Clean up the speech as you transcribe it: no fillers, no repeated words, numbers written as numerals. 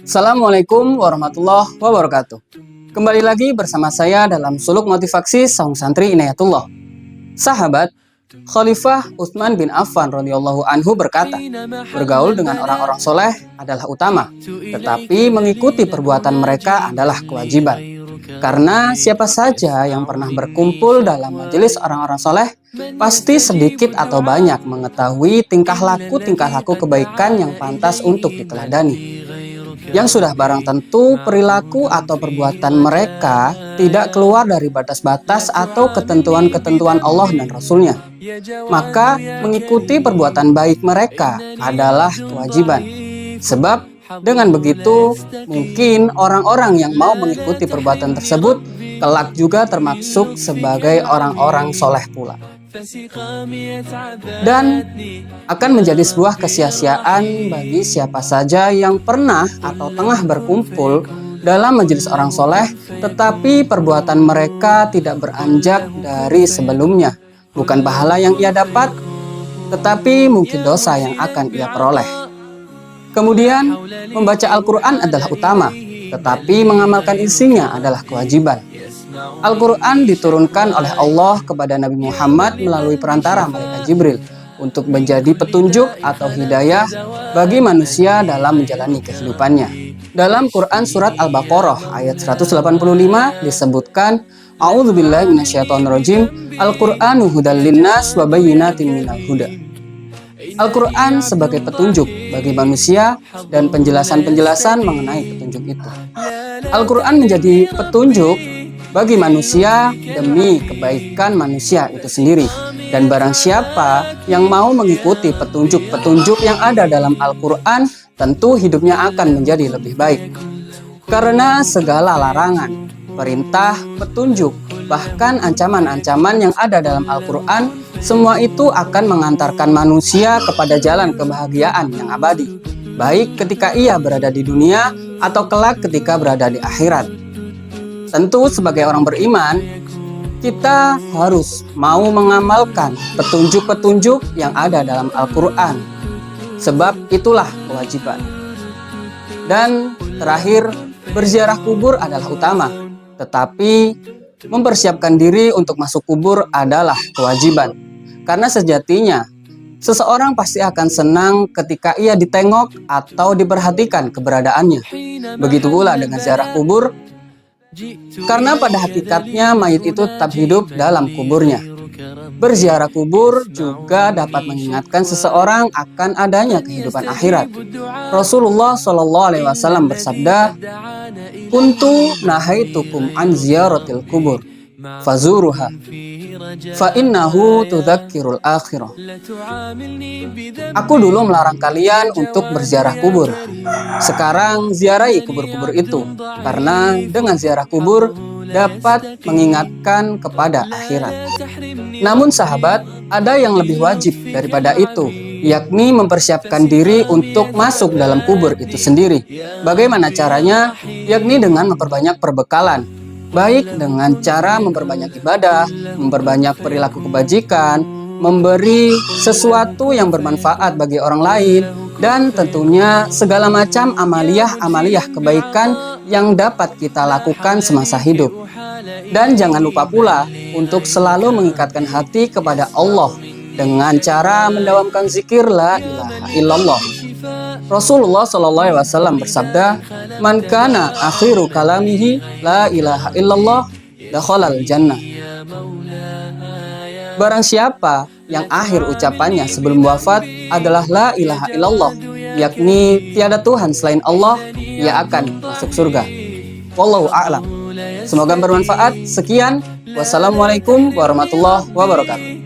Assalamualaikum warahmatullahi wabarakatuh. Kembali lagi bersama saya dalam Suluk Motivasi Saung Santri Inayatullah. Sahabat, Khalifah Utsman bin Affan radhiyallahu anhu berkata, bergaul dengan orang-orang soleh adalah utama, tetapi mengikuti perbuatan mereka adalah kewajiban. Karena siapa saja yang pernah berkumpul dalam majelis orang-orang soleh, pasti sedikit atau banyak mengetahui tingkah laku kebaikan yang pantas untuk diteladani. Yang sudah barang tentu perilaku atau perbuatan mereka tidak keluar dari batas-batas atau ketentuan-ketentuan Allah dan Rasul-Nya. Maka mengikuti perbuatan baik mereka adalah kewajiban. Sebab dengan begitu mungkin orang-orang yang mau mengikuti perbuatan tersebut kelak juga termasuk sebagai orang-orang soleh pula. Dan akan menjadi sebuah kesia-siaan bagi siapa saja yang pernah atau tengah berkumpul dalam majelis orang soleh, tetapi perbuatan mereka tidak beranjak dari sebelumnya. Bukan pahala yang ia dapat, tetapi mungkin dosa yang akan ia peroleh. Kemudian, membaca Al-Quran adalah utama, tetapi mengamalkan isinya adalah kewajiban. Al-Quran diturunkan oleh Allah kepada Nabi Muhammad melalui perantara malaikat Jibril untuk menjadi petunjuk atau hidayah bagi manusia dalam menjalani kehidupannya. Dalam Quran Surat Al-Baqarah ayat 185 disebutkan, A'udzubillahi minasyaitonirrajim, Al-Qur'anu hudal linnas wa bayyinatin minal huda. Al-Quran sebagai petunjuk bagi manusia dan penjelasan-penjelasan mengenai petunjuk itu. Al-Quran menjadi petunjuk bagi manusia demi kebaikan manusia itu sendiri. Dan barang siapa yang mau mengikuti petunjuk-petunjuk yang ada dalam Al-Quran, tentu hidupnya akan menjadi lebih baik. Karena segala larangan, perintah, petunjuk, bahkan ancaman-ancaman yang ada dalam Al-Quran, semua itu akan mengantarkan manusia kepada jalan kebahagiaan yang abadi, baik ketika ia berada di dunia atau kelak ketika berada di akhirat. Tentu sebagai orang beriman, kita harus mau mengamalkan petunjuk-petunjuk yang ada dalam Al-Quran, sebab itulah kewajiban. Dan terakhir, berziarah kubur adalah utama, tetapi mempersiapkan diri untuk masuk kubur adalah kewajiban. Karena sejatinya, seseorang pasti akan senang ketika ia ditengok atau diperhatikan keberadaannya. Begitu pula dengan ziarah kubur, karena pada hakikatnya mayit itu tetap hidup dalam kuburnya. Berziarah kubur juga dapat mengingatkan seseorang akan adanya kehidupan akhirat. Rasulullah SAW bersabda, Kuntu nahaitukum an ziyaratil kubur, fazuruha, fa innahu tudzakkirul akhirah. Aku dulu melarang kalian untuk berziarah kubur. Sekarang ziarahi kubur-kubur itu, karena dengan ziarah kubur dapat mengingatkan kepada akhirat. Namun sahabat, ada yang lebih wajib daripada itu, yakni mempersiapkan diri untuk masuk dalam kubur itu sendiri. Bagaimana caranya? Yakni dengan memperbanyak perbekalan, baik dengan cara memperbanyak ibadah, memperbanyak perilaku kebajikan, memberi sesuatu yang bermanfaat bagi orang lain, dan tentunya segala macam amaliyah kebaikan yang dapat kita lakukan semasa hidup. Dan jangan lupa pula untuk selalu mengikatkan hati kepada Allah dengan cara mendawamkan zikir la ilaha illallah. Rasulullah SAW bersabda, Man kana akhiru kalamihi la ilaha illallah dakhalal jannah. Barang siapa yang akhir ucapannya sebelum wafat adalah la ilaha illallah, yakni tiada Tuhan selain Allah, ia akan masuk surga. Wallahu a'lam. Semoga bermanfaat. Sekian. Wassalamualaikum warahmatullahi wabarakatuh.